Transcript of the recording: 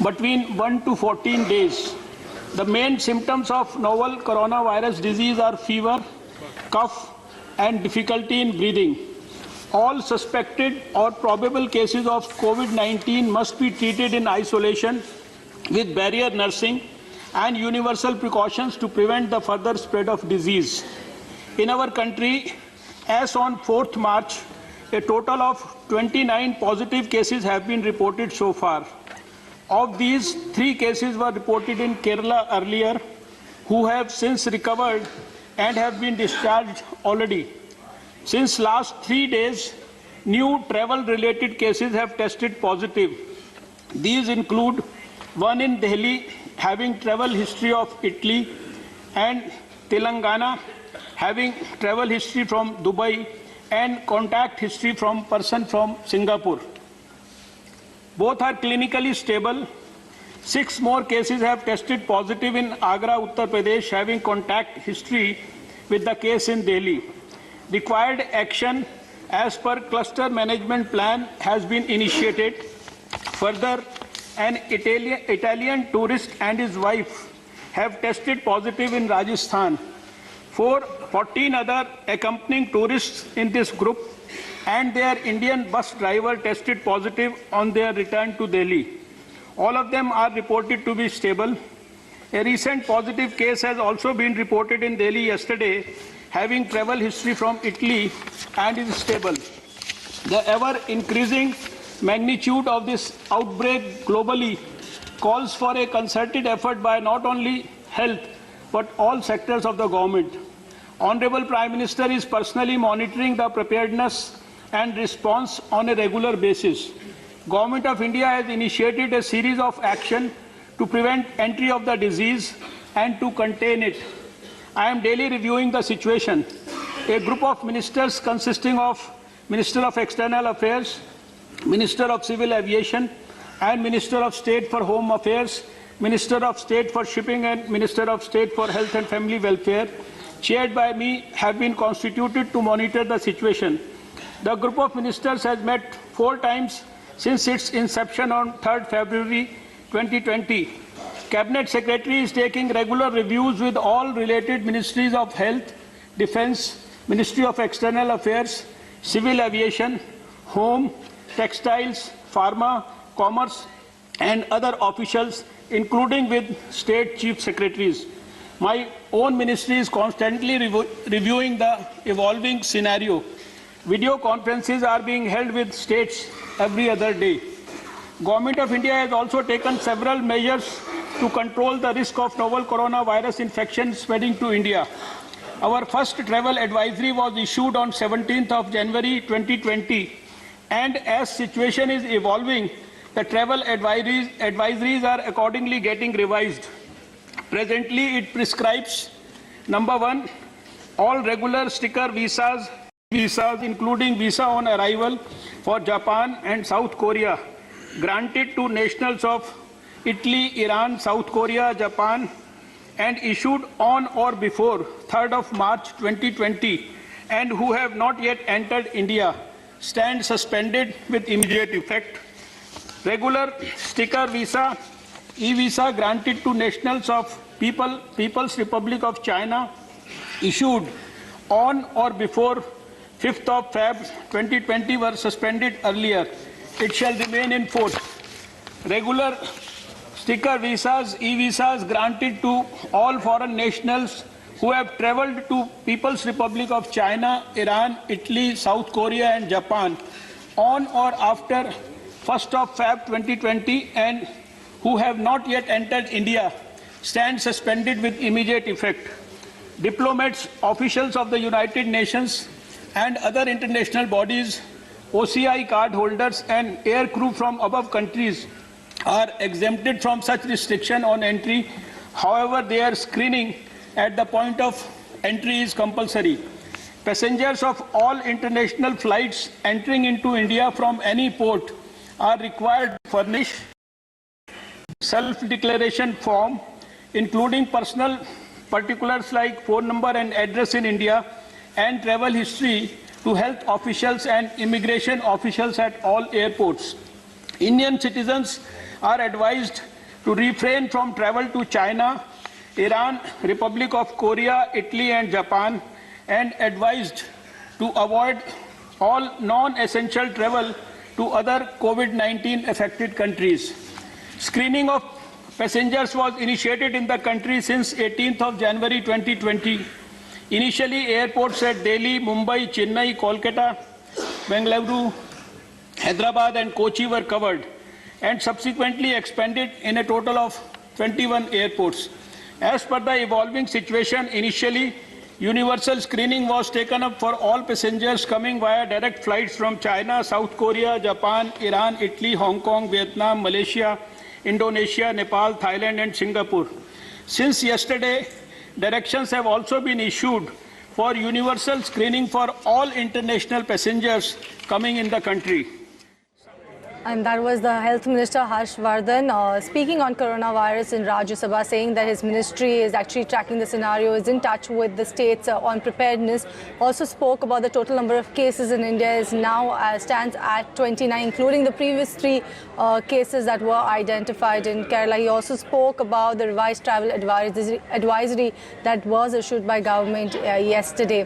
between 1 to 14 days. The main symptoms of novel coronavirus disease are fever, cough, and difficulty in breathing. All suspected or probable cases of COVID-19 must be treated in isolation with barrier nursing and universal precautions to prevent the further spread of disease. In our country, as on 4th March, a total of 29 positive cases have been reported so far. Of these, 3 cases were reported in Kerala earlier, who have since recovered and have been discharged already. Since last 3 days, new travel-related cases have tested positive. These include one in Delhi having travel history of Italy and Telangana having travel history from Dubai and contact history from person from Singapore. Both are clinically stable. 6 more cases have tested positive in Agra, Uttar Pradesh, having contact history with the case in Delhi. Required action as per cluster management plan has been initiated. Further, an Italian tourist and his wife have tested positive in Rajasthan. 14 other accompanying tourists in this group and their Indian bus driver tested positive on their return to Delhi. All of them are reported to be stable. A recent positive case has also been reported in Delhi yesterday, having travel history from Italy and is stable. The ever-increasing magnitude of this outbreak globally calls for a concerted effort by not only health but all sectors of the government. Honorable Prime Minister is personally monitoring the preparedness and response on a regular basis. Government of India has initiated a series of action to prevent entry of the disease and to contain it. I am daily reviewing the situation. A group of ministers consisting of Minister of External Affairs, Minister of Civil Aviation, and Minister of State for Home Affairs, Minister of State for Shipping, and Minister of State for Health and Family Welfare, chaired by me, have been constituted to monitor the situation. The group of ministers has met 4 times since its inception on 3rd February 2020. Cabinet Secretary is taking regular reviews with all related ministries of Health, Defence, Ministry of External Affairs, Civil Aviation, Home, Textiles, Pharma, Commerce, and other officials, including with State Chief Secretaries. My own ministry is constantly reviewing the evolving scenario. Video conferences are being held with states every other day. Government of India has also taken several measures to control the risk of novel coronavirus infection spreading to India. Our first travel advisory was issued on 17th of January 2020, and as situation is evolving, the travel advisories are accordingly getting revised. Presently, it prescribes, number 1, all regular sticker visas including visa on arrival for Japan and South Korea, granted to nationals of Italy, Iran, South Korea, Japan, and issued on or before 3rd of March 2020, and who have not yet entered India, stand suspended with immediate effect. Regular sticker visa, e-visa granted to nationals of People's Republic of China, issued on or before 5th of Feb 2020 were suspended earlier. It shall remain in force. Regular sticker visas, e-visas granted to all foreign nationals who have travelled to People's Republic of China, Iran, Italy, South Korea and Japan on or after 1st of Feb 2020 and who have not yet entered India stand suspended with immediate effect. Diplomats, officials of the United Nations and other international bodies, OCI card holders and air crew from above countries are exempted from such restriction on entry. However, their screening at the point of entry is compulsory. Passengers of all international flights entering into India from any port are required to furnish self-declaration form, including personal particulars like phone number and address in India, and travel history to health officials and immigration officials at all airports. Indian citizens are advised to refrain from travel to China, Iran, Republic of Korea, Italy and Japan, and advised to avoid all non-essential travel to other COVID-19 affected countries. Screening of passengers was initiated in the country since 18th of January 2020. Initially, airports at Delhi, Mumbai, Chennai, Kolkata, Bengaluru, Hyderabad and Kochi were covered and subsequently expanded in a total of 21 airports. As per the evolving situation, initially, universal screening was taken up for all passengers coming via direct flights from China, South Korea, Japan, Iran, Italy, Hong Kong, Vietnam, Malaysia, Indonesia, Nepal, Thailand and Singapore. Since yesterday, directions have also been issued for universal screening for all international passengers coming in the country. And that was the Health Minister Harsh Vardhan speaking on coronavirus in Rajya Sabha, saying that his ministry is actually tracking the scenario, is in touch with the states on preparedness. Also spoke about the total number of cases in India is now stands at 29, including the previous 3 cases that were identified in Kerala. He also spoke about the revised travel advisory that was issued by government yesterday.